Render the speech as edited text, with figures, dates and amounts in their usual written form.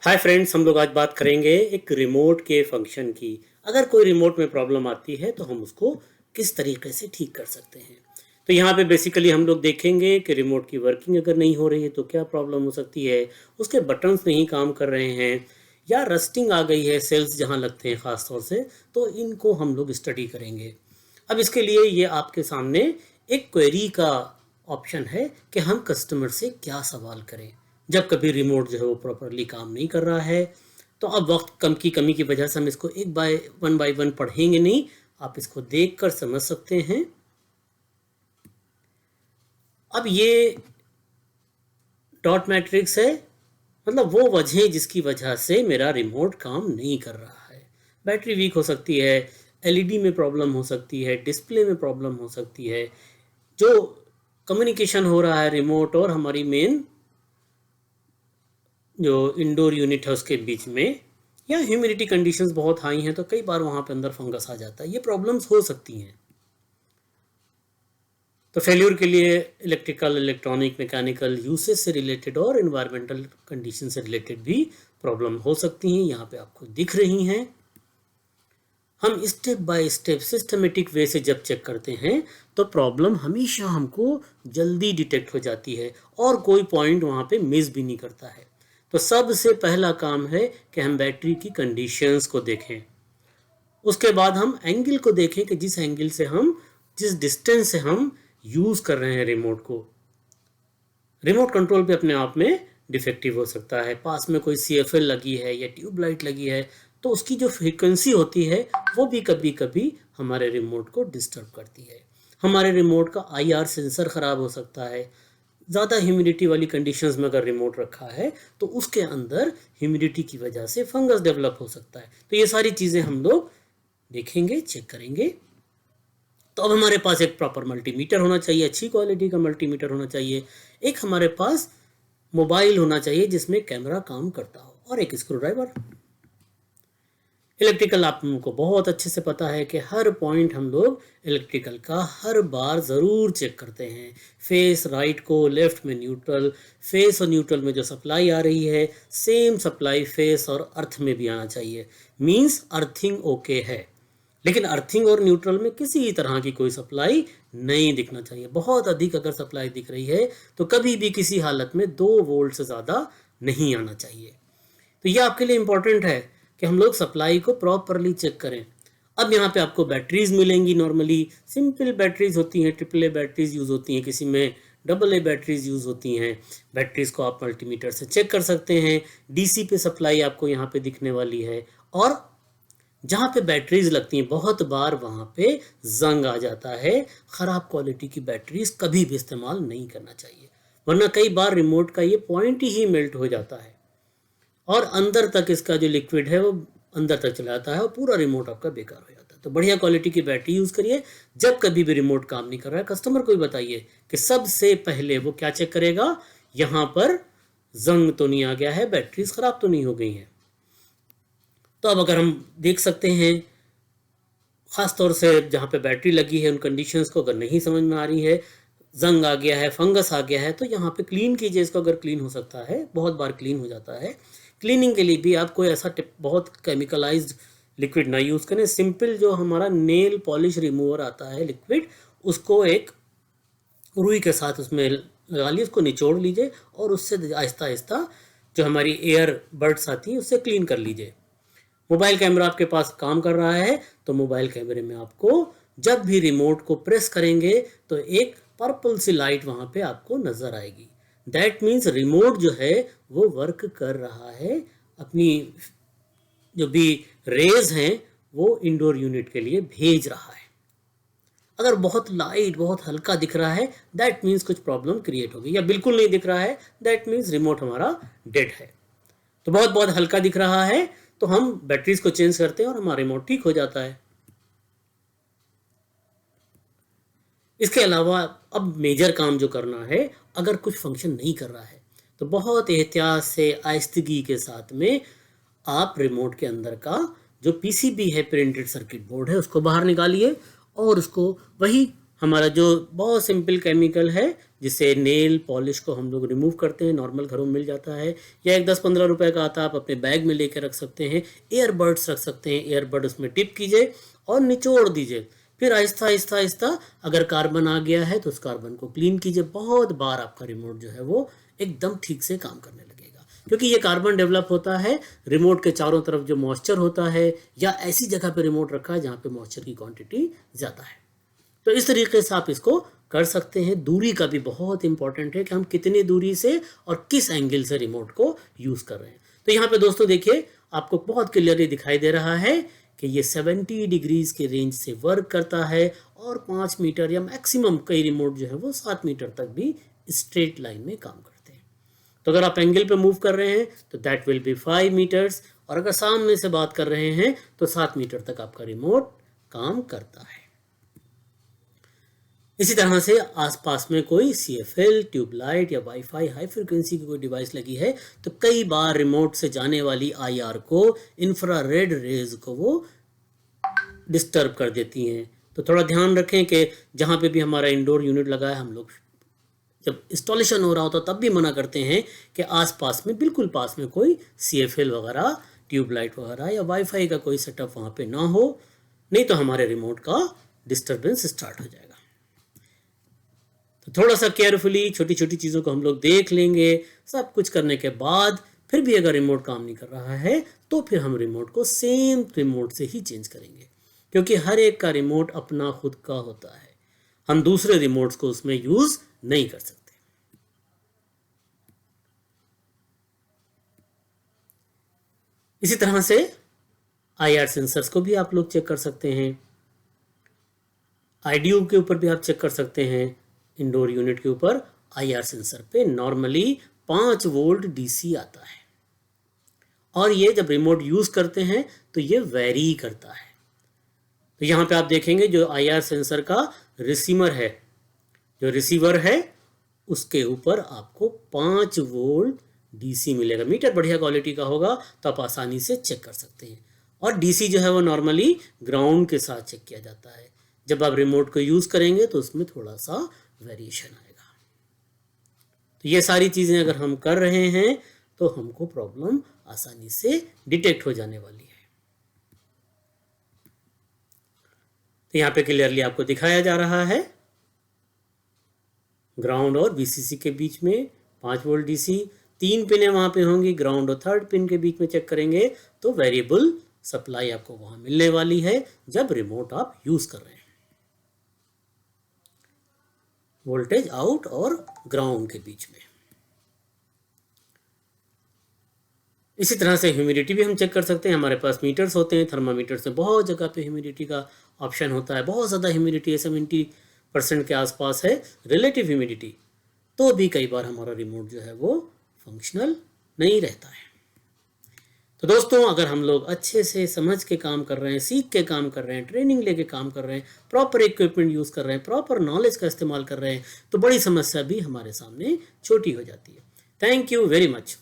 Hi friends, हम लोग आज बात करेंगे एक रिमोट के फंक्शन की। अगर कोई रिमोट में प्रॉब्लम आती है तो हम उसको किस तरीके से ठीक कर सकते हैं। तो यहाँ पे बेसिकली हम लोग देखेंगे कि रिमोट की वर्किंग अगर नहीं हो रही है तो क्या प्रॉब्लम हो सकती है, उसके बटन्स नहीं काम कर रहे हैं या रस्टिंग आ गई है सेल्स जहाँ लगते हैं ख़ास तौर से, तो इनको हम लोग स्टडी करेंगे। अब इसके लिए ये आपके सामने एक क्वेरी का ऑप्शन है कि हम कस्टमर से क्या सवाल करें जब कभी रिमोट जो है वो प्रॉपरली काम नहीं कर रहा है। तो अब वक्त कम की कमी की वजह से हम इसको एक बाय वन पढ़ेंगे नहीं, आप इसको देख कर समझ सकते हैं। अब ये डॉट मैट्रिक्स है, मतलब वो वजह जिसकी वजह से मेरा रिमोट काम नहीं कर रहा है। बैटरी वीक हो सकती है, एलईडी में प्रॉब्लम हो सकती है, डिस्प्ले में प्रॉब्लम हो सकती है, जो कम्युनिकेशन हो रहा है रिमोट और हमारी मेन जो इंडोर यूनिट है उसके बीच में, या ह्यूमिडिटी कंडीशंस बहुत हाई हैं तो कई बार वहाँ पे अंदर फंगस आ जाता है। ये प्रॉब्लम्स हो सकती हैं। तो फेल्यूर के लिए इलेक्ट्रिकल, इलेक्ट्रॉनिक, मैकेनिकल यूसेज से रिलेटेड और इन्वायरमेंटल कंडीशन से रिलेटेड भी प्रॉब्लम हो सकती हैं। यहाँ पे आपको दिख रही हैं। हम step by step systematic way से जब चेक करते हैं तो प्रॉब्लम हमेशा हमको जल्दी डिटेक्ट हो जाती है और कोई पॉइंट वहाँ पे मिस भी नहीं करता है। तो सबसे पहला काम है कि हम बैटरी की कंडीशंस को देखें। उसके बाद हम एंगल को देखें कि जिस एंगल से हम, जिस डिस्टेंस से हम यूज़ कर रहे हैं रिमोट को। रिमोट कंट्रोल पे अपने आप में डिफेक्टिव हो सकता है। पास में कोई CFL लगी है या ट्यूबलाइट लगी है तो उसकी जो फ्रीक्वेंसी होती है वो भी कभी कभी हमारे रिमोट को डिस्टर्ब करती है। हमारे रिमोट का IR सेंसर ख़राब हो सकता है। ज़्यादा ह्यूमिडिटी वाली कंडीशंस में अगर रिमोट रखा है तो उसके अंदर ह्यूमिडिटी की वजह से फंगस डेवलप हो सकता है। तो ये सारी चीज़ें हम लोग देखेंगे, चेक करेंगे। तो अब हमारे पास एक प्रॉपर मल्टीमीटर होना चाहिए, अच्छी क्वालिटी का मल्टीमीटर होना चाहिए। एक हमारे पास मोबाइल होना चाहिए जिसमें कैमरा काम करता हो, और एक स्क्रू ड्राइवर। इलेक्ट्रिकल आप लोगों को बहुत अच्छे से पता है कि हर पॉइंट हम लोग इलेक्ट्रिकल का हर बार ज़रूर चेक करते हैं। फेस राइट को, लेफ्ट में न्यूट्रल, फेस और न्यूट्रल में जो सप्लाई आ रही है सेम सप्लाई फेस और अर्थ में भी आना चाहिए। मींस अर्थिंग ओके है, लेकिन अर्थिंग और न्यूट्रल में किसी तरह की कोई सप्लाई नहीं दिखना चाहिए। बहुत अधिक अगर सप्लाई दिख रही है तो कभी भी किसी हालत में 2 वोल्ट से ज़्यादा नहीं आना चाहिए। तो ये आपके लिए इम्पोर्टेंट है कि हम लोग सप्लाई को प्रॉपरली चेक करें। अब यहाँ पे आपको बैटरीज मिलेंगी। नॉर्मली सिंपल बैटरीज होती हैं, AAA बैटरीज यूज़ होती हैं, किसी में AA बैटरीज यूज़ होती हैं। बैटरीज को आप मल्टीमीटर से चेक कर सकते हैं। DC पे सप्लाई आपको यहाँ पे दिखने वाली है, और जहाँ पे बैटरीज लगती हैं बहुत बार वहाँ पे जंग आ जाता है। ख़राब क्वालिटी की बैटरीज कभी भी इस्तेमाल नहीं करना चाहिए, वरना कई बार रिमोट का ये पॉइंट ही मेल्ट हो जाता है और अंदर तक इसका जो लिक्विड है वो अंदर तक चला जाता है और पूरा रिमोट आपका बेकार हो जाता है। तो बढ़िया क्वालिटी की बैटरी यूज़ करिए। जब कभी भी रिमोट काम नहीं कर रहा है, कस्टमर को भी बताइए कि सबसे पहले वो क्या चेक करेगा, यहाँ पर जंग तो नहीं आ गया है, बैटरीज ख़राब तो नहीं हो गई हैं। तो अब अगर हम देख सकते हैं, ख़ास तौर से जहाँ पे बैटरी लगी है उन कंडीशंस को अगर नहीं समझ में आ रही है, जंग आ गया है, फंगस आ गया है, तो यहाँ पे क्लीन कीजिए इसको। अगर क्लीन हो सकता है, बहुत बार क्लीन हो जाता है। क्लीनिंग के लिए भी आप कोई ऐसा बहुत केमिकलाइज्ड लिक्विड ना यूज़ करें। सिंपल जो हमारा नेल पॉलिश रिमूवर आता है लिक्विड, उसको एक रुई के साथ उसमें लगा लीजिए, उसको निचोड़ लीजिए और उससे आहिस्ता आहिस्ता जो हमारी एयर बर्ड्स आती हैं उससे क्लीन कर लीजिए। मोबाइल कैमरा आपके पास काम कर रहा है तो मोबाइल कैमरे में आपको जब भी रिमोट को प्रेस करेंगे तो एक पर्पल सी लाइट वहाँ पे आपको नज़र आएगी। दैट मीन्स रिमोट जो है वो वर्क कर रहा है, अपनी जो भी रेज हैं वो इंडोर यूनिट के लिए भेज रहा है। अगर बहुत लाइट, बहुत हल्का दिख रहा है, दैट मीन्स कुछ प्रॉब्लम क्रिएट होगी, या बिल्कुल नहीं दिख रहा है, दैट मीन्स रिमोट हमारा डेड है। तो बहुत बहुत हल्का दिख रहा है तो हम बैटरीज को चेंज करते हैं और हमारा रिमोट ठीक हो जाता है। इसके अलावा अब मेजर काम जो करना है, अगर कुछ फंक्शन नहीं कर रहा है तो बहुत एहतियात से, आहिस्तगी के साथ में आप रिमोट के अंदर का जो PCB है, प्रिंटेड सर्किट बोर्ड है, उसको बाहर निकालिए और उसको वही हमारा जो बहुत सिंपल केमिकल है जिससे नेल पॉलिश को हम लोग रिमूव करते हैं, नॉर्मल घरों में मिल जाता है, या एक 10-15 रुपए का आता है, आप अपने बैग में लेके रख सकते हैं। ईयरबड्स रख सकते हैं, ईयरबड उसमें टिप कीजिए और निचोड़ दीजिए, फिर आहिस्ता आहिस्ता आहिस्ता अगर कार्बन आ गया है तो उस कार्बन को क्लीन कीजिए। बहुत बार आपका रिमोट जो है वो एकदम ठीक से काम करने लगेगा, क्योंकि ये कार्बन डेवलप होता है रिमोट के चारों तरफ जो मॉइस्चर होता है, या ऐसी जगह पे रिमोट रखा है जहाँ पे मॉइस्चर की क्वांटिटी ज़्यादा है। तो इस तरीके से आप इसको कर सकते हैं। दूरी का भी बहुत इंपॉर्टेंट है कि हम कितनी दूरी से और किस एंगल से रिमोट को यूज़ कर रहे हैं। तो यहाँ पे दोस्तों देखिए, आपको बहुत क्लियरली दिखाई दे रहा है कि ये 70 डिग्रीज के रेंज से वर्क करता है, और 5 मीटर या मैक्सिमम कई रिमोट जो है वो 7 मीटर तक भी स्ट्रेट लाइन में काम करते हैं। तो अगर आप एंगल पे मूव कर रहे हैं तो दैट विल बी 5 मीटर्स, और अगर सामने से बात कर रहे हैं तो 7 मीटर तक आपका रिमोट काम करता है। इसी तरह से आसपास में कोई CFL, ट्यूबलाइट या वाईफाई हाई फ्रिक्वेंसी की कोई डिवाइस लगी है तो कई बार रिमोट से जाने वाली IR को, इंफ्रारेड रेज को वो डिस्टर्ब कर देती हैं। तो थोड़ा ध्यान रखें कि जहाँ पे भी हमारा इंडोर यूनिट लगा है, हम लोग जब इंस्टॉलेशन हो रहा होता तब भी मना करते हैं कि आसपास में, बिल्कुल पास में कोई CFL वगैरह, ट्यूबलाइट वगैरह या वाईफाई का कोई सेटअप वहाँ पे ना हो, नहीं तो हमारे रिमोट का डिस्टर्बेंस स्टार्ट हो जाएगा। तो थोड़ा सा केयरफुली छोटी छोटी चीज़ों को हम लोग देख लेंगे। सब कुछ करने के बाद फिर भी अगर रिमोट काम नहीं कर रहा है तो फिर हम रिमोट को सेम रिमोट से ही चेंज करेंगे, क्योंकि हर एक का रिमोट अपना खुद का होता है, हम दूसरे रिमोट्स को उसमें यूज़ नहीं कर सकते। इसी तरह से IR सेंसर्स को भी आप लोग चेक कर सकते हैं। IDU के ऊपर भी आप चेक कर सकते हैं। इंडोर यूनिट के ऊपर IR सेंसर पे नॉर्मली 5 वोल्ट DC आता है, और ये जब रिमोट यूज़ करते हैं तो ये वेरी करता है। तो यहाँ पे आप देखेंगे जो IR सेंसर का रिसीवर है, जो रिसीवर है उसके ऊपर आपको 5 वोल्ट DC मिलेगा। मीटर बढ़िया क्वालिटी का होगा तो आप आसानी से चेक कर सकते हैं। और DC जो है वो नॉर्मली ग्राउंड के साथ चेक किया जाता है। जब आप रिमोट को यूज़ करेंगे तो उसमें थोड़ा सा वेरिएशन आएगा। तो ये सारी चीज़ें अगर हम कर रहे हैं तो हमको प्रॉब्लम आसानी से डिटेक्ट हो जाने वाली है। तो यहाँ पे क्लियरली आपको दिखाया जा रहा है ग्राउंड और VCC के बीच में 5 वोल्ट DC, 3 पिनें वहाँ पे होंगी, ग्राउंड और थर्ड पिन के बीच में चेक करेंगे तो वेरिएबल सप्लाई आपको वहाँ मिलने वाली है जब रिमोट आप यूज़ कर रहे हैं। वोल्टेज आउट और ग्राउंड के बीच में। इसी तरह से ह्यूमिडिटी भी हम चेक कर सकते हैं। हमारे पास मीटर्स होते हैं, थर्मामीटर से बहुत जगह पे ह्यूमिडिटी का ऑप्शन होता है। बहुत ज़्यादा ह्यूमिडिटी है, 70% के आसपास है रिलेटिव ह्यूमिडिटी, तो भी कई बार हमारा रिमोट जो है वो फंक्शनल नहीं रहता है। तो दोस्तों, अगर हम लोग अच्छे से समझ के काम कर रहे हैं, सीख के काम कर रहे हैं, ट्रेनिंग लेके काम कर रहे हैं, प्रॉपर इक्विपमेंट यूज़ कर रहे हैं, प्रॉपर नॉलेज का इस्तेमाल कर रहे हैं, तो बड़ी समस्या भी हमारे सामने छोटी हो जाती है। Thank you very much.